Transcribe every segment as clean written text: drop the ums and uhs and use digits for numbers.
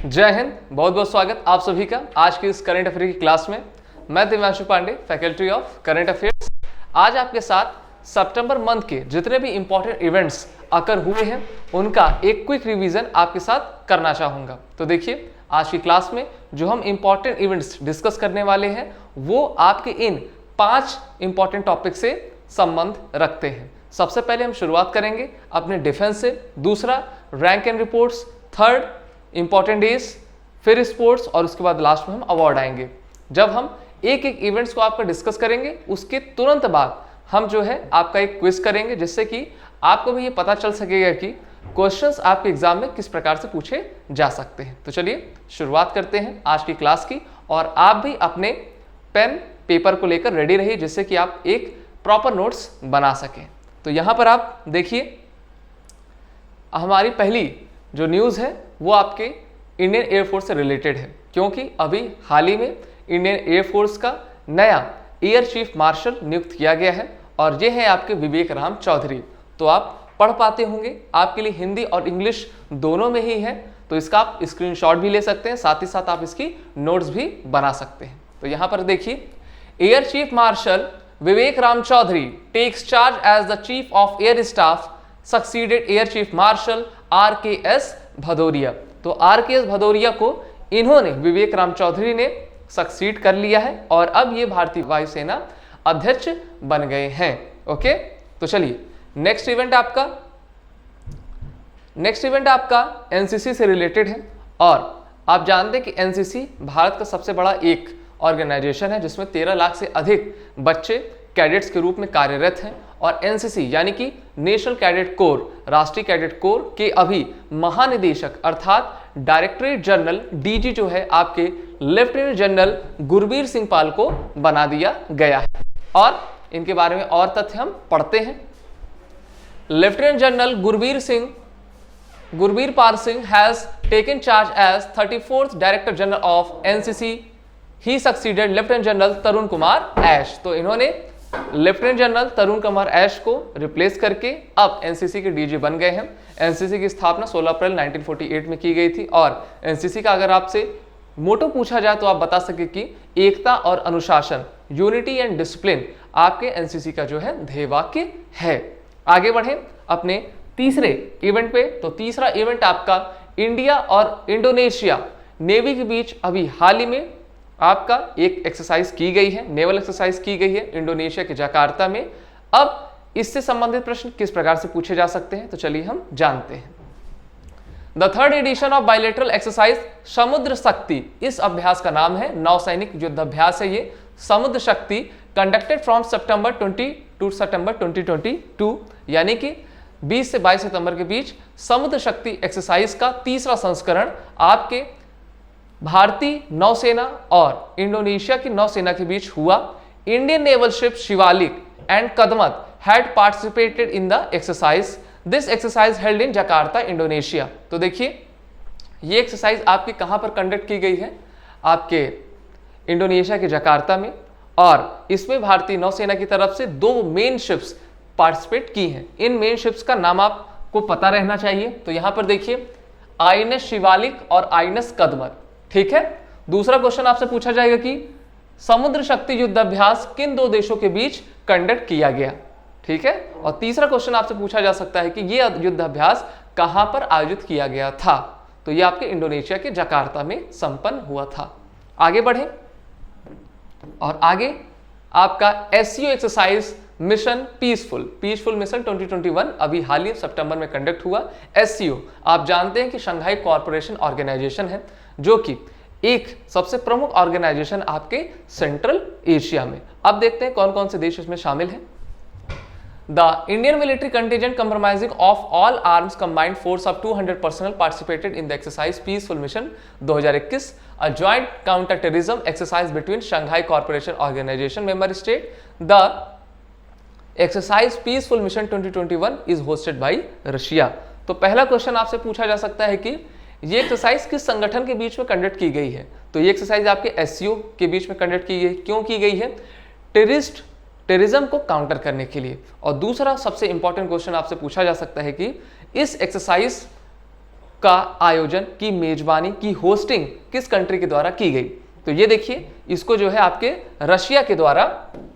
जय हिंद, बहुत बहुत स्वागत आप सभी का आज की इस करंट अफेयर की क्लास में। मैं Divyanshu Pandey, faculty of current affairs. आज आपके साथ सितंबर मंथ के जितने भी इंपॉर्टेंट इवेंट्स अकर हुए हैं उनका एक क्विक रिवीजन आपके साथ करना चाहूँगा। तो देखिए, आज की क्लास में जो हम इंपॉर्टेंट इवेंट्स डिस्कस करने वाले हैं वो आपके इन 5 इंपॉर्टेंट टॉपिक से संबंध रखते हैं। सबसे पहले हम शुरुआत करेंगे अपने डिफेंस से, दूसरा rank and reports, third important days, फिर स्पोर्ट्स और उसके बाद लास्ट में हम अवार्ड आएंगे। जब हम एक एक इवेंट्स को आपका डिस्कस करेंगे उसके तुरंत बाद हम जो है आपका एक क्विज करेंगे, जिससे कि आपको भी ये पता चल सकेगा कि क्वेश्चंस आपके एग्जाम में किस प्रकार से पूछे जा सकते हैं। तो चलिए शुरुआत करते हैं आज की क्लास की, और आप भी अपने पेन पेपर को लेकर रेडी रहिए जिससे कि आप एक प्रॉपर नोट्स बना सकें। तो यहाँ पर आप देखिए, हमारी पहली जो न्यूज़ है वो आपके इंडियन एयरफोर्स से रिलेटेड है, क्योंकि अभी हाल ही में इंडियन एयरफोर्स का नया एयर चीफ मार्शल नियुक्त किया गया है और ये है आपके विवेक राम चौधरी। तो आप पढ़ पाते होंगे, आपके लिए हिंदी और इंग्लिश दोनों में ही है, तो इसका आप स्क्रीनशॉट भी ले सकते हैं, साथ ही साथ आप इसकी नोट्स भी बना सकते हैं। तो यहाँ पर देखिए, air chief marshal Vivek Ram Chaudhari takes charge as the chief of air staff, succeeded air chief marshal RKS Bhadauria. तो RKS भदौरिया को इन्होंने, विवेक राम चौधरी ने सक्सीड कर लिया है और अब ये भारतीय वायुसेना अध्यक्ष बन गए हैं। ओके, तो चलिए नेक्स्ट इवेंट आपका एनसीसी से रिलेटेड है। और आप जानते हैं कि एनसीसी भारत का सबसे बड़ा एक ऑर्गेनाइजेशन है जिसमें 13 लाख से अधिक बच्चे कैडेट्स के रूप में कार्यरत हैं। और एनसीसी यानी कि नेशनल कैडेट कोर, राष्ट्रीय कैडेट कोर के अभी महानिदेशक अर्थात डायरेक्टरेट जनरल डीजी जो है आपके लेफ्टिनेंट जनरल गुरबीर सिंह पाल को बना दिया गया है। और इनके बारे में और तथ्य हम पढ़ते हैं। Lieutenant general Gurbir Pal Singh has taken charge as 34th director general of NCC. He succeeded lieutenant general Tarun Kumar Aich. तो इन्होंने लेफ्टिनेंट जनरल तरुण कुमार ऐश को रिप्लेस करके अब एनसीसी के डीजी बन गए हैं। एनसीसी की स्थापना 16 अप्रैल 1948 में की गई थी। और एनसीसी का अगर आपसे मोटो पूछा जाए तो आप बता सके कि एकता और अनुशासन, यूनिटी एंड डिसिप्लिन आपके एनसीसी का जो है ध्येय वाक्य है। आगे बढ़े अपने तीसरे इवेंट पे। तो तीसरा इवेंट आपका इंडिया और इंडोनेशिया नेवी के बीच अभी हाल ही में आपका एक एक्सरसाइज की गई है, नेवल एक्सरसाइज की गई है इंडोनेशिया के जकार्ता में। अब इससे संबंधित प्रश्न किस प्रकार से पूछे जा सकते हैं, तो चलिए हम जानते हैं। The third edition of bilateral exercise समुद्र शक्ति, इस अभ्यास का नाम है नौसैनिक युद्धाभ्यास है ये समुद्र शक्ति, कंडक्टेड फ्रॉम सितंबर 20 टू सितंबर 2022, यानी कि 20 से 22 सितंबर के बीच समुद्र शक्ति एक्सरसाइज का तीसरा संस्करण आपके भारतीय नौसेना और इंडोनेशिया की नौसेना के बीच हुआ। Indian naval ship Shivalik and Kadmat had participated in the exercise. This exercise held in Jakarta Indonesia. तो देखिए, ये एक्सरसाइज आपकी कहां पर कंडक्ट की गई है, आपके इंडोनेशिया के जकार्ता में। और इसमें भारतीय नौसेना की तरफ से 2 मेन शिप्स पार्टिसिपेट की हैं। इन मेन शिप्स का नाम आपको पता रहना चाहिए। तो यहां पर देखिए, INS शिवालिक और INS कदमत। ठीक है। दूसरा क्वेश्चन आपसे पूछा जाएगा कि समुद्र शक्ति युद्धाभ्यास किन 2 देशों के बीच कंडक्ट किया गया। ठीक है। और तीसरा क्वेश्चन आपसे पूछा जा सकता है कि यह युद्धाभ्यास कहां पर आयोजित किया गया था। तो यह आपके इंडोनेशिया के जकार्ता में संपन्न हुआ था। आगे बढ़े, और आगे आपका SCO exercise mission peaceful mission 2021 अभी हाल ही सितंबर में कंडक्ट हुआ। SCO आप जानते हैं कि शंघाई कॉरपोरेशन ऑर्गेनाइजेशन है, जो कि एक सबसे प्रमुख ऑर्गेनाइजेशन आपके सेंट्रल एशिया में। अब देखते हैं कौन कौन से देश इसमें शामिल हैं। The Indian military contingent compromising of all arms combined force of 200 personnel participated in the exercise peaceful mission 2021, a joint counter terrorism exercise between Shanghai corporation organisation member state. The exercise peaceful mission 2021 is hosted by Russia. तो पहला question आपसे पूछा जा सकता है कि ये exercise किस संगठन के बीच में कंडक्ट की गई है। तो ये एक्सरसाइज आपके SCO के बीच में कंडक्ट की गई। क्यों की गई है? टेररिज्म को काउंटर करने के लिए। और दूसरा सबसे इंपॉर्टेंट क्वेश्चन आपसे पूछा जा सकता है कि इस एक्सरसाइज का आयोजन की मेजबानी की होस्टिंग किस कंट्री के द्वारा की गई? तो ये देखिए, इसको जो है आपके रशिया के द्वारा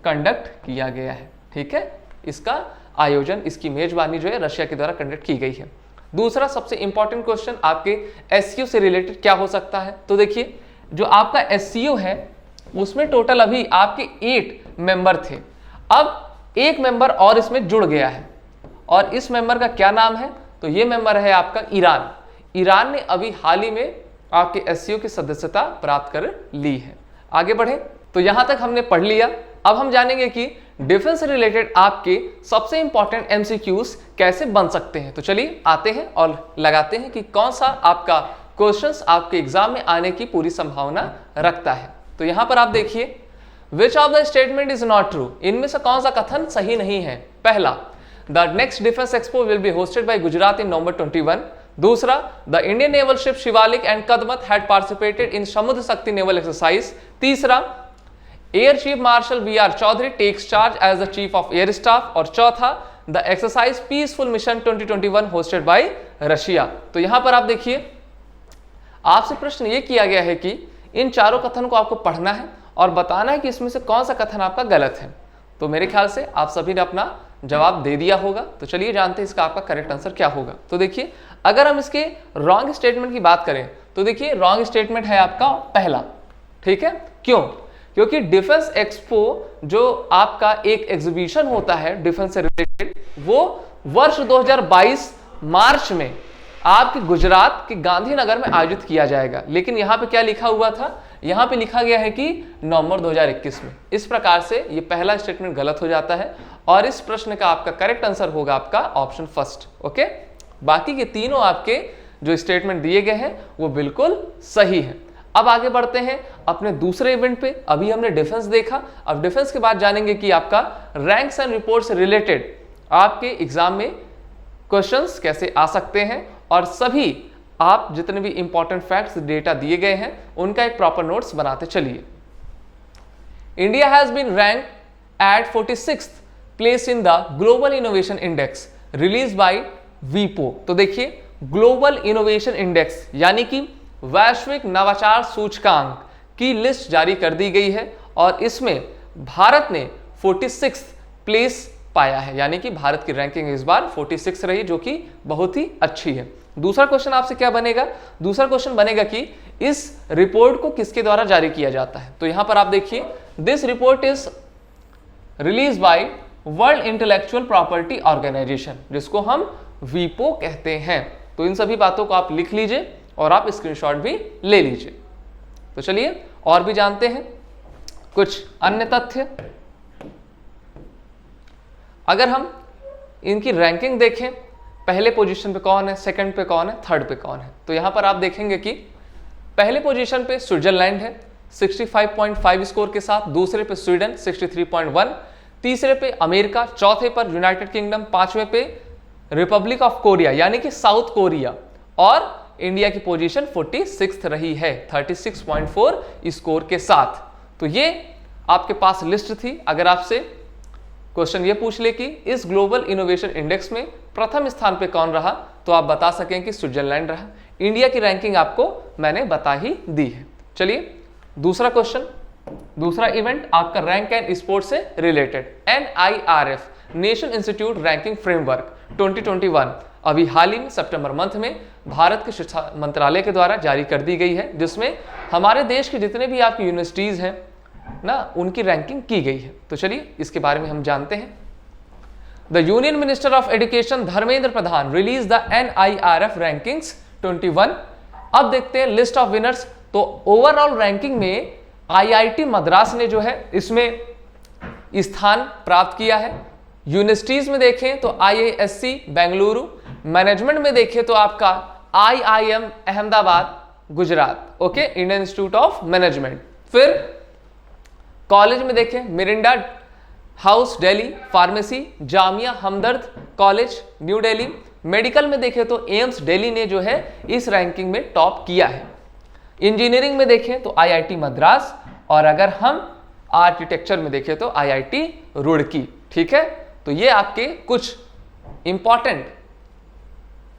कंडक्ट किया गया है। ठीक है, इसका आयोजन, इसकी मेजबानी जो है रशिया के द्वारा कंडक्ट की गई है। दूसरा सबसे इंपॉर्टेंट क्वेश्चन आपके एससीओ से रिलेटेड क्या हो सकता है? तो देखिए, जो आपका एससीओ है उसमें टोटल अभी आपके 8 मेंबर थे, अब एक मेंबर और इसमें जुड़ गया है, और इस मेंबर का क्या नाम है? तो ये मेंबर है आपका ईरान। ईरान ने अभी हाल ही में आपके एससीओ की सदस्यता प्राप्त कर ली है। आगे बढ़े तो यहां तक हमने पढ़ लिया। अब हम जानेंगे कि डिफेंस से रिलेटेड आपके सबसे इंपॉर्टेंट एमसीक्यूज कैसे बन सकते हैं। तो चलिए आते हैं और लगाते हैं कि कौन सा आपका क्वेश्चंस आपके एग्जाम में आने की पूरी संभावना रखता है। तो यहां पर आप देखिए, which of the statement is not true, इनमें से कौन सा कथन सही नहीं है? पहला, the next defence expo will be hosted by Gujarat in November 21। दूसरा, the Indian naval ship Shivalik and Kadmat had participated in Samudra Shakti naval exercise. तीसरा, air chief marshal V R. Chaudhari takes charge as the chief of air staff. और चौथा, the exercise peaceful mission 2021 hosted by Russia. तो यहां पर आप देखिए, आपसे प्रश्न ये किया गया है कि इन चारों कथन को आपको पढ़ना है और बताना है कि इसमें से कौन सा कथन आपका गलत है। तो मेरे ख्याल से आप सभी ने अपना जवाब दे दिया होगा। तो चलिए जानते हैं इसका आपका करेक्ट आंसर क्या होगा। तो देखिए, अगर हम इसके रॉन्ग स्टेटमेंट की बात करें तो देखिए, रॉन्ग स्टेटमेंट है आपका पहला। ठीक है, क्यों? क्योंकि डिफेंस एक्सपो जो आपका एक एग्जीबिशन होता है डिफेंस से रिलेटेड, वो वर्ष 2022 मार्च में आपके गुजरात के गांधीनगर में आयोजित किया जाएगा। लेकिन यहां पे क्या लिखा हुआ था? यहां पे लिखा गया है कि नवंबर 2021 में। इस प्रकार से ये पहला स्टेटमेंट गलत हो जाता है और इस प्रश्न का आपका करेक्ट आंसर होगा आपका ऑप्शन फर्स्ट। ओके, बाकी के तीनों आपके जो स्टेटमेंट दिए गए हैं वो बिल्कुल सही है। अब आगे बढ़ते हैं अपने दूसरे इवेंट पे। अभी हमने डिफेंस देखा, अब डिफेंस के बाद जानेंगे कि आपका रैंक्स एंड रिपोर्ट से रिलेटेड आपके एग्जाम में क्वेश्चंस कैसे आ सकते हैं, और सभी आप जितने भी इंपॉर्टेंट फैक्ट्स डेटा दिए गए हैं उनका एक प्रॉपर नोट्स बनाते चलिए। India has been rank at 46th place in the global innovation index release by वीपो। तो देखिए, ग्लोबल इनोवेशन इंडेक्स यानी कि वैश्विक नवाचार सूचकांक की लिस्ट जारी कर दी गई है और इसमें भारत ने 46th प्लेस पाया है, यानी कि भारत की रैंकिंग इस बार 46 रही, जो कि बहुत ही अच्छी है। दूसरा क्वेश्चन आपसे क्या बनेगा? दूसरा क्वेश्चन बनेगा कि इस रिपोर्ट को किसके द्वारा जारी किया जाता है? तो यहां पर आप देखिए, this report is release by world intellectual property organisation, जिसको हम वीपो कहते हैं। तो इन सभी बातों को आप लिख लीजिए और आप स्क्रीनशॉट भी ले लीजिए। तो चलिए और भी जानते हैं कुछ अन्य तथ्य। अगर हम इनकी रैंकिंग देखें, पहले पोजीशन पे कौन है, सेकंड पे कौन है, थर्ड पे कौन है, तो यहां पर आप देखेंगे कि पहले पोजीशन पे स्विट्जरलैंड है 65.5 स्कोर के साथ, दूसरे पे स्वीडन 63.1, तीसरे पे अमेरिका, चौथे पर यूनाइटेड किंगडम, पांचवें पे रिपब्लिक ऑफ कोरिया यानी कि साउथ कोरिया, और इंडिया की पोजीशन 46th रही है 36.4 स्कोर के साथ। तो ये आपके पास लिस्ट थी। अगर आपसे क्वेश्चन ये पूछ ले कि इस ग्लोबल इनोवेशन इंडेक्स में प्रथम स्थान पे कौन रहा, तो आप बता सकें कि स्विट्जरलैंड रहा। इंडिया की रैंकिंग आपको मैंने बता ही दी है। चलिए दूसरा क्वेश्चन, दूसरा इवेंट आपका रैंक एंड स्पोर्ट से related. NIRF nation institute ranking framework 2021 अभी हाल ही में सितंबर मंथ में भारत के शिक्षा मंत्रालय के द्वारा जारी कर दी गई है, जिसमें हमारे देश के जितने भी आपकी यूनिवर्सिटीज हैं ना, उनकी रैंकिंग की गई है। तो चलिए इसके बारे में हम जानते हैं। The union minister of education Dharmendra Pradhan release the NIRF rankings 21। अब देखते हैं लिस्ट ऑफ विनर्स। तो ओवरऑल रैंकिंग में IIT मद्रास ने जो है इसमें स्थान प्राप्त किया है। यूनिवर्सिटीज में देखें तो IISc बेंगलुरु, मैनेजमेंट में देखें तो आपका IIM Ahmedabad Gujarat, okay, Indian institute of Management. फिर कॉलेज में देखें Miranda House Delhi, pharmacy Jamia Hamdard college New Delhi. Medical में देखें तो एम्स दिल्ली ने जो है इस रैंकिंग में टॉप किया है। इंजीनियरिंग में देखें तो IIT मद्रास, और अगर हम आर्किटेक्चर में देखें तो IIT रुड़की। ठीक है, तो ये आपके कुछ इंपॉर्टेंट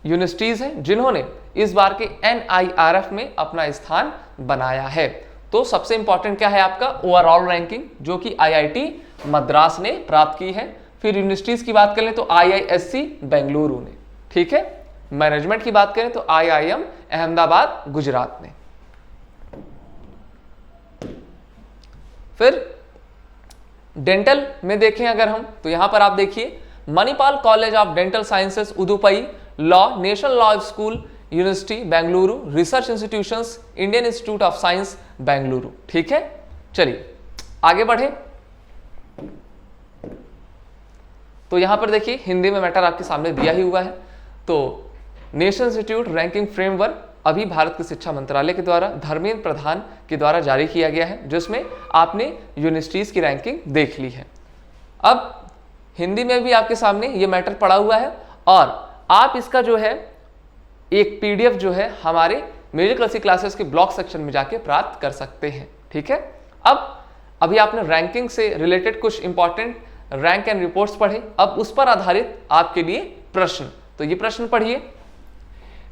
यूनिवर्सिटीज हैं जिन्होंने इस बार के NIRF में अपना स्थान बनाया है। तो सबसे इंपॉर्टेंट क्या है आपका ओवरऑल रैंकिंग, जो कि IIT मद्रास ने प्राप्त की है। फिर यूनिवर्सिटीज की बात करें तो IISc बेंगलुरु ने, ठीक है। मैनेजमेंट की बात करें तो IIM अहमदाबाद गुजरात ने। फिर डेंटल में देखें अगर हम तो यहां पर आप देखिए Manipal college of dental sciences Udupi, law, national law school university Bengaluru, research institutions Indian institute of science Bengaluru, ठीक है। चलिए आगे बढ़े। तो यहां पर देखिए हिंदी में मैटर आपके सामने दिया ही हुआ है। तो नेशनल इंस्टीट्यूट रैंकिंग फ्रेमवर्क अभी भारत के शिक्षा मंत्रालय के द्वारा धर्मेंद्र प्रधान के द्वारा जारी किया गया है, जिसमें आपने यूनिवर्सिटीज की रैंकिंग देख ली है। अब हिंदी में भी आपके सामने ये मैटर पड़ा हुआ है और आप इसका जो है एक PDF जो है हमारे म्यूजिक क्लासिक क्लासेस के ब्लॉग सेक्शन में जाके प्राप्त कर सकते हैं, ठीक है। अब अभी आपने रैंकिंग से रिलेटेड कुछ इंपॉर्टेंट रैंक एंड रिपोर्ट्स पढ़े, अब उस पर आधारित आपके लिए प्रश्न। तो ये प्रश्न पढ़िए,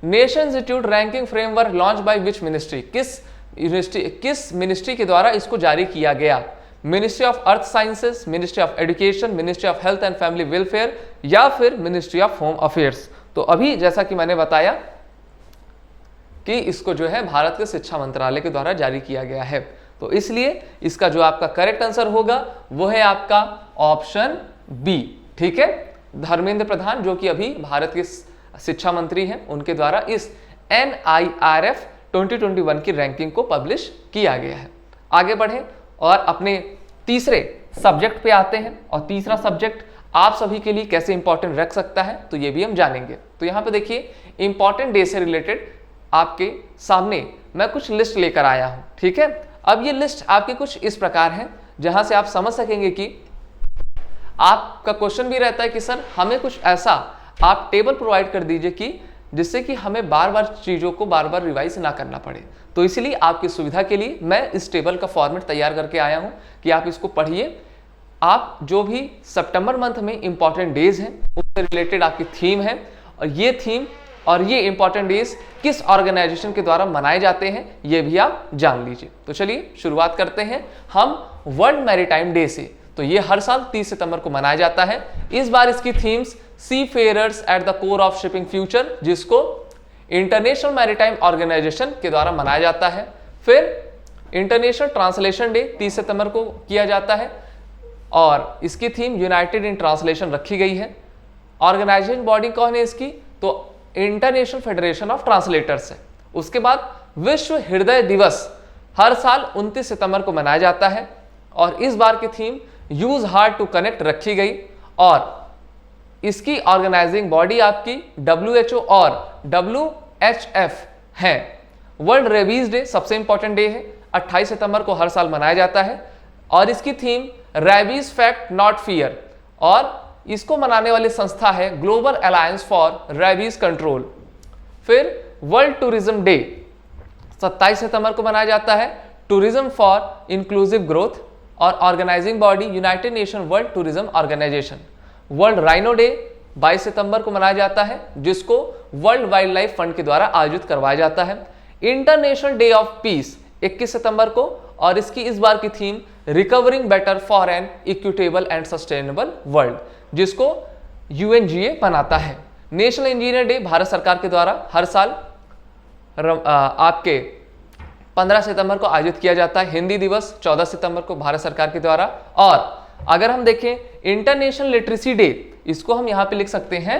national institute ranking framework launch by which ministry, किस मिनिस्ट्री के द्वारा इसको जारी किया गया? Ministry of earth sciences, ministry of education, ministry of health and family welfare या फिर मिनिस्ट्री ऑफ होम अफेयर्स। तो अभी जैसा कि मैंने बताया कि इसको जो है भारत के शिक्षा मंत्रालय के द्वारा जारी किया गया है, तो इसलिए इसका जो आपका करेक्ट आंसर होगा वो है आपका ऑप्शन बी, ठीक है। धर्मेंद्र प्रधान जो कि अभी भारत के शिक्षा मंत्री हैं, उनके द्वारा इस NIRF 2021 की रैंकिंग को पब्लिश किया गया है। आगे बढ़े और अपने तीसरे सब्जेक्ट पे आते हैं, और तीसरा सब्जेक्ट आप सभी के लिए कैसे इंपॉर्टेंट रख सकता है तो ये भी हम जानेंगे। तो यहाँ पे देखिए इंपॉर्टेंट डे से रिलेटेड आपके सामने मैं कुछ लिस्ट लेकर आया हूँ, ठीक है। अब ये लिस्ट आपके कुछ इस प्रकार है जहां से आप समझ सकेंगे कि आपका क्वेश्चन भी रहता है कि सर हमें कुछ ऐसा आप टेबल प्रोवाइड कर दीजिए कि जिससे कि हमें बार बार चीज़ों को बार बार रिवाइज ना करना पड़े। तो इसीलिए आपकी सुविधा के लिए मैं इस टेबल का फॉर्मेट तैयार करके आया हूं कि आप इसको पढ़िए। आप जो भी सितंबर मंथ में इंपॉर्टेंट डेज हैं उससे रिलेटेड आपकी थीम है, और ये थीम और ये इंपॉर्टेंट डेज किस ऑर्गेनाइजेशन के द्वारा मनाए जाते हैं ये भी आप जान लीजिए। तो चलिए शुरुआत करते हैं हम वर्ल्ड मैरीटाइम डे से। तो ये हर साल 30 सितंबर को मनाया जाता है। इस बार इसकी theme's seafarers at the core of shipping future, जिसको इंटरनेशनल मैरीटाइम ऑर्गेनाइजेशन के द्वारा मनाया जाता है। फिर इंटरनेशनल ट्रांसलेशन डे 30 सितंबर को किया जाता है और इसकी थीम यूनाइटेड इन ट्रांसलेशन रखी गई है। ऑर्गेनाइजिंग बॉडी कौन है इसकी? तो इंटरनेशनल फेडरेशन ऑफ ट्रांसलेटर्स है। उसके बाद विश्व हृदय दिवस हर साल 29 सितंबर को मनाया जाता है और इस बार की theme use heart to connect रखी गई, और इसकी ऑर्गेनाइजिंग बॉडी आपकी WHO और WHF है। वर्ल्ड रेबीज डे सबसे इंपॉर्टेंट डे है, 28 सितंबर को हर साल मनाया जाता है और इसकी theme rabies fact not fear, और इसको मनाने वाली संस्था है global alliance for rabies control. फिर वर्ल्ड टूरिज्म डे 27 सितंबर को मनाया जाता है, टूरिज्म फॉर इंक्लूसिव ग्रोथ, और organising body United Nation world tourism organisation. World rhino day 22 सितंबर को मनाया जाता है, जिसको वर्ल्ड वाइल्ड लाइफ फंड के द्वारा आयोजित करवाया जाता है। इंटरनेशनल डे ऑफ पीस 21 सितंबर को, और इसकी इस बार की theme recovering better for an equitable and sustainable world, जिसको UNGA बनाता है। नेशनल इंजीनियर डे भारत सरकार के द्वारा हर साल आपके 15 सितंबर को आयोजित किया जाता है। हिंदी दिवस 14 सितंबर को भारत सरकार के द्वारा। और अगर हम देखें इंटरनेशनल लिटरेसी डे, इसको हम यहां पे लिख सकते हैं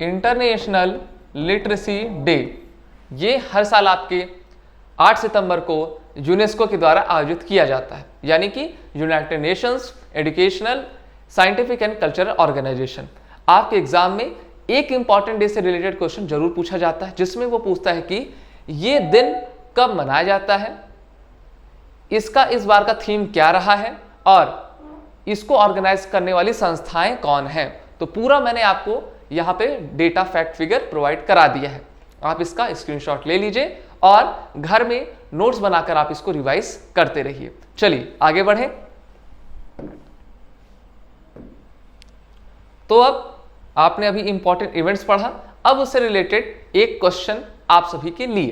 इंटरनेशनल लिटरेसी डे। ये हर साल आपके 8 सितंबर को यूनेस्को के द्वारा आयोजित किया जाता है, यानी कि United Nations educational scientific and cultural organisation. आपके एग्जाम में एक इंपॉर्टेंट डे से रिलेटेड क्वेश्चन जरूर पूछा जाता है, जिसमें वो पूछता है कि ये दिन कब मनाया जाता है, इसका इस बार का थीम क्या रहा है, और इसको ऑर्गेनाइज करने वाली संस्थाएं कौन हैं। तो पूरा मैंने आपको यहाँ पे डेटा फैक्ट फिगर प्रोवाइड करा दिया है। आप इसका स्क्रीनशॉट ले लीजिए और घर में नोट्स बनाकर आप इसको रिवाइज करते रहिए। चलिए आगे बढ़ें। तो अब आपने अभी इंपॉर्टेंट इवेंट्स पढ़ा, अब उससे रिलेटेड एक क्वेश्चन आप सभी के लिए।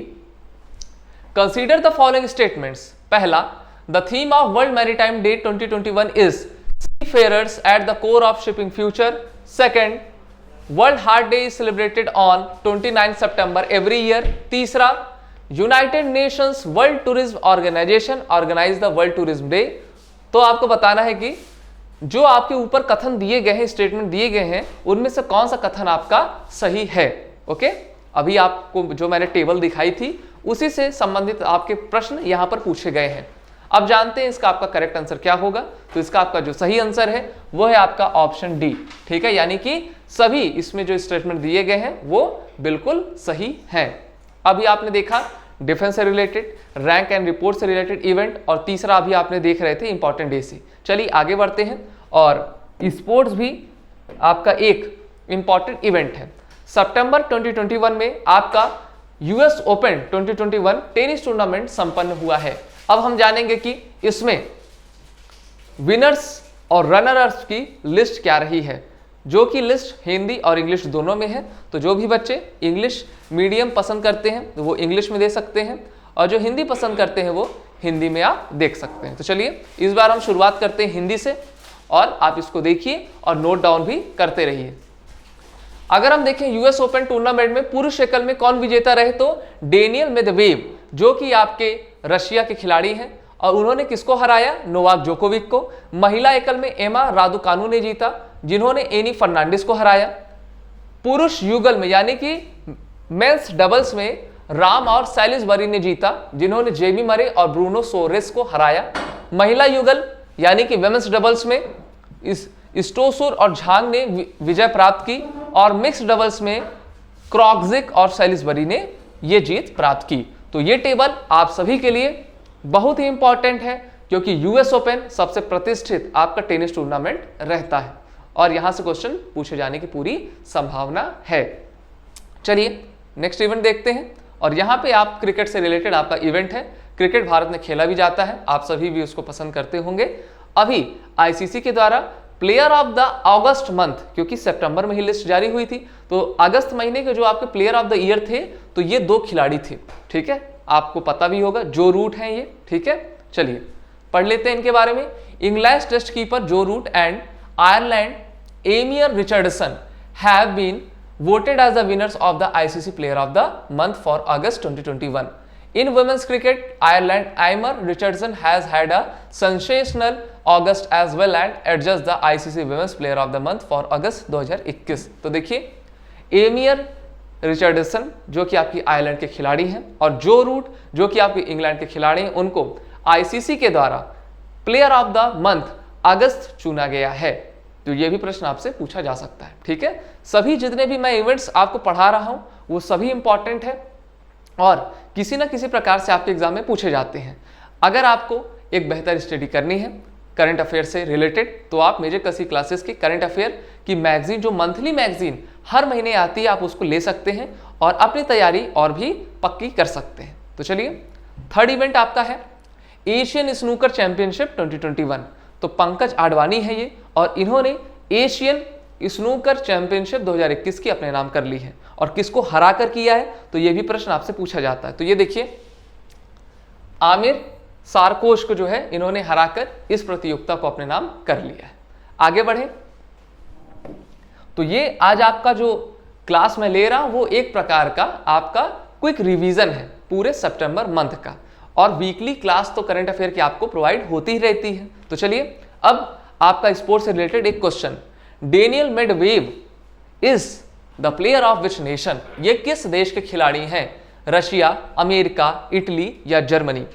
Consider the following statements. पहला, the theme of world maritime day 2021 is seafarers at the core of shipping future. Second, world heart day is celebrated on 29 सितंबर एवरी ईयर। तीसरा, United Nations world tourism organisation organise the world tourism day. तो आपको बताना है कि जो आपके ऊपर कथन दिए गए हैं, स्टेटमेंट दिए गए हैं, उनमें से कौन सा कथन आपका सही है। ओके, अभी आपको जो मैंने टेबल दिखाई थी उसी से संबंधित आपके प्रश्न यहां पर पूछे गए हैं। अब जानते हैं इसका आपका करेक्ट आंसर क्या होगा। तो इसका आपका जो सही आंसर है वो है आपका ऑप्शन डी। ठीक है, यानी कि सभी इसमें जो स्टेटमेंट दिए गए हैं वो बिल्कुल सही हैं। अभी आपने देखा डिफेंस से रिलेटेड, रैंक एंड रिपोर्ट से रिलेटेड इवेंट, और तीसरा अभी आपने देख रहे थे इंपॉर्टेंट डे से। चलिए आगे बढ़ते हैं। और स्पोर्ट्स भी आपका एक इंपॉर्टेंट इवेंट है। सितंबर 2021 में आपका यूएस ओपन 2021 टेनिस टूर्नामेंट संपन्न हुआ है। अब हम जानेंगे कि इसमें विनर्स और रनर-अप्स की लिस्ट क्या रही है, जो कि लिस्ट हिंदी और इंग्लिश दोनों में है। तो जो भी बच्चे इंग्लिश मीडियम पसंद करते हैं तो वो इंग्लिश में दे सकते हैं, और जो हिंदी पसंद करते हैं वो हिंदी में आप देख सकते हैं। तो चलिए इस बार हम शुरुआत करते हैं हिंदी से, और आप इसको देखिए और नोट डाउन भी करते रहिए। अगर हम देखें यूएस ओपन टूर्नामेंट में पुरुष एकल में कौन विजेता रहे, तो डेनियल मेदवेदेव, जो कि आपके रशिया के खिलाड़ी हैं, और उन्होंने किसको हराया, नोवाक जोकोविक को। महिला एकल में एमा रादुकानु ने जीता, जिन्होंने एनी फर्नांडिस को हराया। पुरुष युगल में यानी कि मेंस डबल्स में राम और सैलिसबरी ने जीता, जिन्होंने जेमी मरे और ब्रूनो सोरेस को हराया। महिला युगल यानी कि वेमेंस डबल्स में स्टोसुर और झांग ने विजय प्राप्त की, और मिक्स डबल्स में क्रॉक्जिक और सैलिसबरी ने यह जीत प्राप्त की। तो ये टेबल आप सभी के लिए बहुत ही इंपॉर्टेंट है, क्योंकि यूएस ओपन सबसे प्रतिष्ठित आपका टेनिस टूर्नामेंट रहता है, और यहां से क्वेश्चन पूछे जाने की पूरी संभावना है। चलिए नेक्स्ट इवेंट देखते हैं, और यहां पे आप क्रिकेट से रिलेटेड आपका इवेंट है। क्रिकेट भारत में खेला भी जाता है, आप सभी भी उसको पसंद करते होंगे। अभी आईसीसी के द्वारा player of the August month, क्योंकि सितंबर में ही लिस्ट जारी हुई थी, तो अगस्त महीने के जो आपके प्लेयर ऑफ द ईयर थे, तो ये 2 खिलाड़ी थे। ठीक है, आपको पता भी होगा जो रूट हैं ये। ठीक है, चलिए पढ़ लेते हैं इनके बारे में। England test keeper Joe Root and Ireland Eimear Richardson have been voted as the winners of the ICC Player of the Month for August 2021. In women's cricket, Ireland Eimer Richardson has had a sensational August as well and adjudged the ICC Women's Player of the Month for August 2021. तो देखिए एमियर Richardson जो कि आपकी Ireland के खिलाड़ी हैं, और जो रूट जो कि आपके इंग्लैंड के खिलाड़ी हैं, उनको आईसीसी के द्वारा प्लेयर ऑफ द मंथ अगस्त चुना गया है। तो ये भी प्रश्न आपसे पूछा जा सकता है। ठीक है, सभी जितने भी मैं इवेंट्स आपको पढ़ा रहा हूं वो सभी इंपॉर्टेंट है, और किसी ना किसी प्रकार से आपके एग्जाम में पूछे जाते हैं। अगर आपको एक बेहतर स्टडी करनी है करंट अफेयर से रिलेटेड, तो आप मेजर कसी क्लासेस की करंट अफेयर की मैगजीन, जो मंथली मैगजीन हर महीने आती है, आप उसको ले सकते हैं और अपनी तैयारी और भी पक्की कर सकते हैं। तो चलिए थर्ड इवेंट आपका है एशियन स्नूकर चैंपियनशिप 2021। तो पंकज आडवाणी है ये, और इन्होंने एशियन स्नूकर चैंपियनशिप 2021 की अपने नाम कर ली है, और किसको हराकर किया है, तो ये भी प्रश्न आपसे पूछा जाता है। तो ये देखिए आमिर सारकोश को जो है इन्होंने हराकर इस प्रतियोगिता को अपने नाम कर लिया है। आगे बढ़े, तो ये आज आपका जो क्लास में ले रहा हूं वो एक प्रकार का आपका क्विक रिवीजन है पूरे सितंबर मंथ का, और वीकली क्लास तो करंट अफेयर की आपको प्रोवाइड होती ही रहती है। तो चलिए अब आपका स्पोर्ट्स से रिलेटेड एक question, Daniel Medvedev is the player of which nation. ये किस देश के खिलाड़ी हैं, रशिया, अमेरिका, इटली या जर्मनी।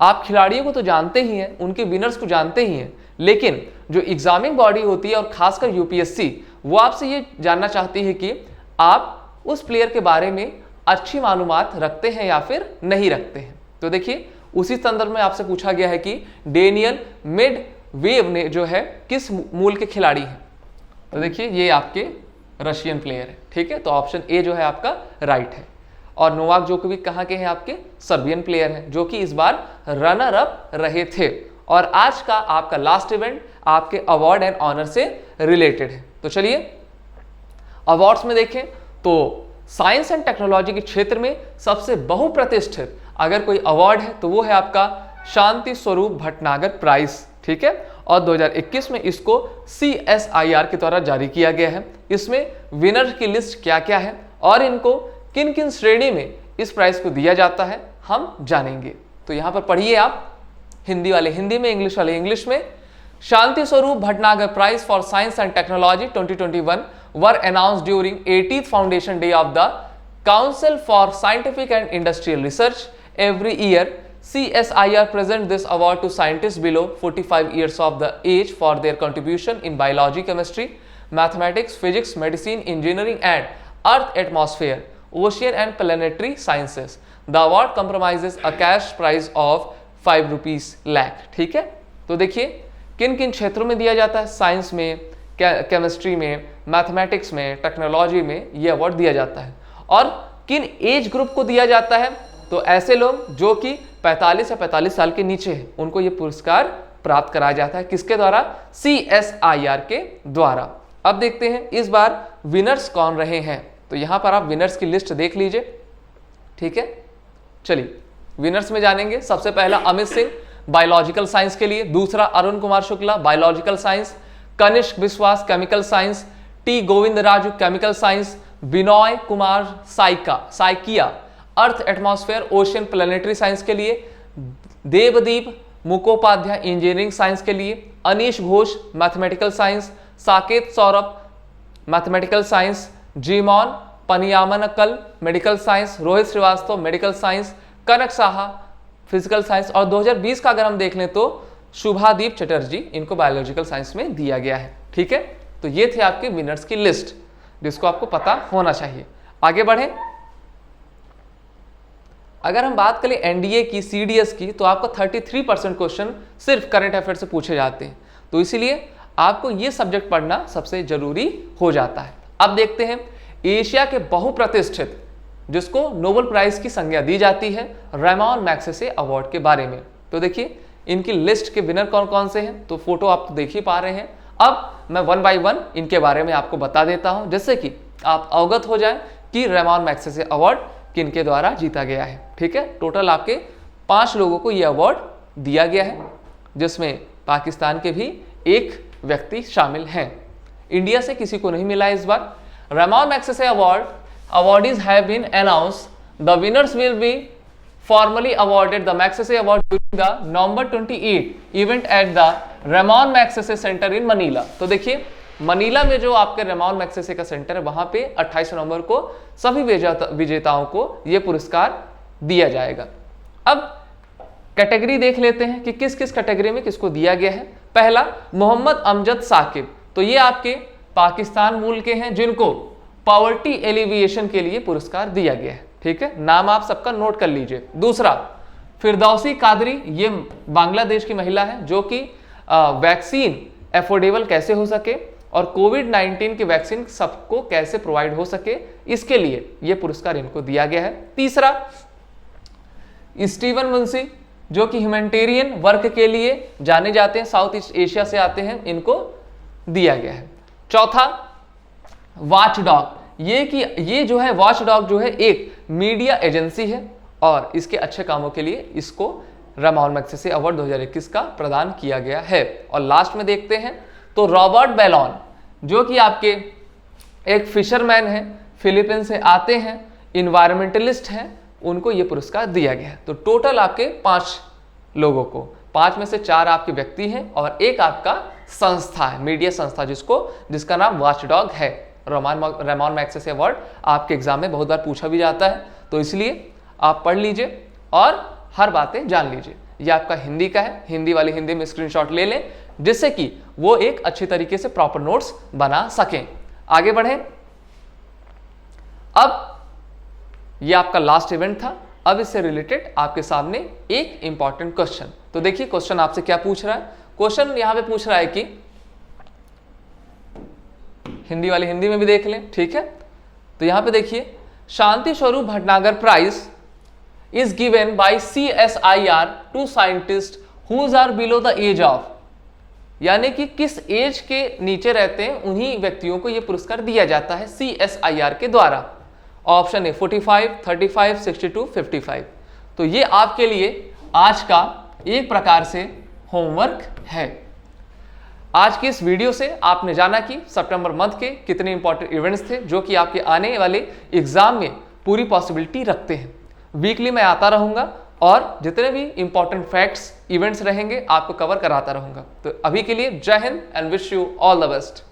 आप खिलाड़ियों को तो जानते ही हैं, उनके विनर्स को जानते ही हैं, लेकिन जो एग्जामिंग बॉडी होती है और खासकर यूपीएससी, वो आपसे ये जानना चाहती है कि आप उस प्लेयर के बारे में अच्छी मालूमात रखते हैं या फिर नहीं रखते हैं। तो देखिए उसी संदर्भ में आपसे पूछा गया है कि डेनियल मेदवेदेव ने जो है किस मूल के खिलाड़ी हैं। तो देखिए ये आपके रशियन प्लेयर है। ठीक है, तो ऑप्शन ए जो है आपका राइट है। और नोवाक जोकोविक कहाँ के हैं, आपके सर्बियन प्लेयर हैं, जो कि इस बार रनर अप रहे थे। और आज का आपका लास्ट इवेंट आपके अवार्ड एंड ऑनर से रिलेटेड है। तो चलिए अवार्ड्स में देखें तो साइंस एंड टेक्नोलॉजी के क्षेत्र में सबसे बहुप्रतिष्ठित अगर कोई अवार्ड है तो वो है आपका शांति स्वरूप भटनागर प्राइज, ठीक है। और 2021 में इसको CSIR के द्वारा जारी किया गया है। इसमें विनर की लिस्ट क्या क्या है और इनको किन किन श्रेणी में इस प्राइज को दिया जाता है हम जानेंगे। तो यहाँ पर पढ़िए आप, हिंदी वाले हिंदी में, इंग्लिश वाले इंग्लिश में। Shanti Swarup Bhatnagar prize for science and technology 2021 were announced during 80th Foundation Day of the Council for Scientific and Industrial Research. Every year, CSIR presents this award to scientists below 45 years of the age for their contribution in biology, chemistry, mathematics, physics, medicine, engineering, and Earth atmosphere, ocean and planetary sciences. The award comprises a cash prize of 5 rupees lakh, ठीक है। तो देखिए किन किन क्षेत्रों में दिया जाता है, साइंस में, केमिस्ट्री में, मैथमेटिक्स में, टेक्नोलॉजी में ये अवार्ड दिया जाता है। और किन एज ग्रुप को दिया जाता है, तो ऐसे लोग जो कि 45 या 45 साल के नीचे हैं उनको ये पुरस्कार प्राप्त कराया जाता है। किसके द्वारा? CSIR के द्वारा। अब देखते हैं इस बार विनर्स कौन रहे हैं। तो यहां पर आप विनर्स की लिस्ट देख लीजिए, ठीक है। चलिए विनर्स में जानेंगे। सबसे पहला अमित सिंह बायोलॉजिकल साइंस के लिए, दूसरा Arun Kumar Shukla biological science, Kanishka Biswas chemical science, T Govind Raju chemical science, Binoy Kumar Saikia earth atmosphere ocean planetary science के लिए, देवदीप मुखोपाध्याय इंजीनियरिंग साइंस के लिए, Anish Ghosh mathematical science, Saket Saurabh mathematical science, Jeemon Panniyammakal medical science, Rohit Srivastava medical science, Kanak Saha physical science. और 2020 का अगर हम देख लें तो शुभादीप चटर्जी, इनको बायोलॉजिकल साइंस में दिया गया है, ठीक है। तो ये थे आपके विनर्स की लिस्ट जिसको आपको पता होना चाहिए। आगे बढ़ें, अगर हम बात करें एनडीए की, सीडीएस की, तो आपको 33% क्वेश्चन सिर्फ करंट अफेयर से पूछे जाते हैं। तो इसीलिए आपको ये सब्जेक्ट पढ़ना सबसे जरूरी हो जाता है। अब देखते हैं एशिया के बहुप्रतिष्ठित जिसको नोबेल प्राइज की संज्ञा दी जाती है रेमॉन मैग्सेसे अवार्ड के बारे में। तो देखिए इनकी लिस्ट के विनर कौन कौन से हैं, तो फोटो आप तो देख ही पा रहे हैं। अब मैं 1 बाय 1 इनके बारे में आपको बता देता हूं जिससे कि आप अवगत हो जाएं कि रेमॉन मैग्सेसे अवार्ड किनके द्वारा जीता गया है, ठीक है। टोटल आपके 5 लोगों को यह अवार्ड दिया गया है जिसमें पाकिस्तान के भी एक व्यक्ति शामिल हैं। इंडिया से किसी को नहीं मिला इस बार। Ramon Magsaysay award awardees have been announced. The winners will be formally awarded the Magsaysay Award during the November 28 event at the Ramon Magsaysay Center in Manila. तो देखिए मनीला में जो आपके रेमॉन मैग्सेसे का सेंटर है वहां पे 28 नवंबर को सभी विजेताओं को यह पुरस्कार दिया जाएगा। अब कैटेगरी देख लेते हैं कि किस किस कैटेगरी में किसको दिया गया है। पहला मोहम्मद अमजद साकिब, तो ये आपके पाकिस्तान मूल के हैं जिनको पॉवर्टी एलिविएशन के लिए पुरस्कार दिया गया है, ठीक है। नाम आप सबका नोट कर लीजिए। दूसरा फिरदौसी कादरी, ये बांग्लादेश की महिला है जो कि वैक्सीन एफोर्डेबल कैसे हो सके और कोविड-19 की वैक्सीन सबको कैसे प्रोवाइड हो सके, इसके लिए यह पुरस्कार इनको दिया गया है। तीसरा स्टीवन मुंशी जो कि ह्यूमैनिटेरियन वर्क के लिए जाने जाते हैं, साउथ ईस्ट एशिया से आते हैं, इनको दिया गया है। चौथा वॉच डॉग, ये जो है वॉच डॉग जो है एक मीडिया एजेंसी है और इसके अच्छे कामों के लिए इसको रेमॉन मैग्सेसे अवार्ड 2021 का प्रदान किया गया है। और लास्ट में देखते हैं तो रॉबर्ट बेलॉन जो कि आपके एक फिशरमैन है, फिलीपींस से आते हैं, इन्वायरमेंटलिस्ट हैं, उनको ये पुरस्कार दिया गया है। तो टोटल आपके 5 लोगों को, 5 में से 4 आपके व्यक्ति हैं और एक आपका संस्था है, मीडिया संस्था जिसका नाम वॉच डॉग है। रेमॉन मैग्सेसे अवार्ड आपके एग्जाम में बहुत बार पूछा भी जाता है, तो इसलिए आप पढ़ लीजिए और हर बातें जान लीजिए। ये आपका हिंदी का है, हिंदी वाली हिंदी में स्क्रीनशॉट ले लें जिससे कि वो एक अच्छी तरीके से प्रॉपर नोट्स बना सकें। आगे बढ़ें। अब ये आपका लास्ट इवेंट था। अब इससे रिलेटेड आपके सामने एक इंपॉर्टेंट क्वेश्चन, तो देखिए क्वेश्चन आपसे क्या पूछ रहा है। क्वेश्चन यहां पे पूछ रहा है कि हिंदी वाले हिंदी में भी देख लें, ठीक है। तो यहां पे देखिए Shanti Swarup Bhatnagar prize is given by CSIR to scientists who are below the age of यानी कि किस एज के नीचे रहते हैं उन्हीं व्यक्तियों को यह पुरस्कार दिया जाता है CSIR के द्वारा। Option A 45, 35, 62, 55। तो ये आपके लिए आज का एक प्रकार से होमवर्क है। आज की इस वीडियो से आपने जाना कि सितंबर मंथ के कितने इंपॉर्टेंट इवेंट्स थे जो कि आपके आने वाले एग्जाम में पूरी पॉसिबिलिटी रखते हैं। वीकली मैं आता रहूंगा और जितने भी इंपॉर्टेंट फैक्ट्स इवेंट्स रहेंगे आपको कवर कराता रहूंगा। तो अभी के लिए जय Hind and wish you all the best.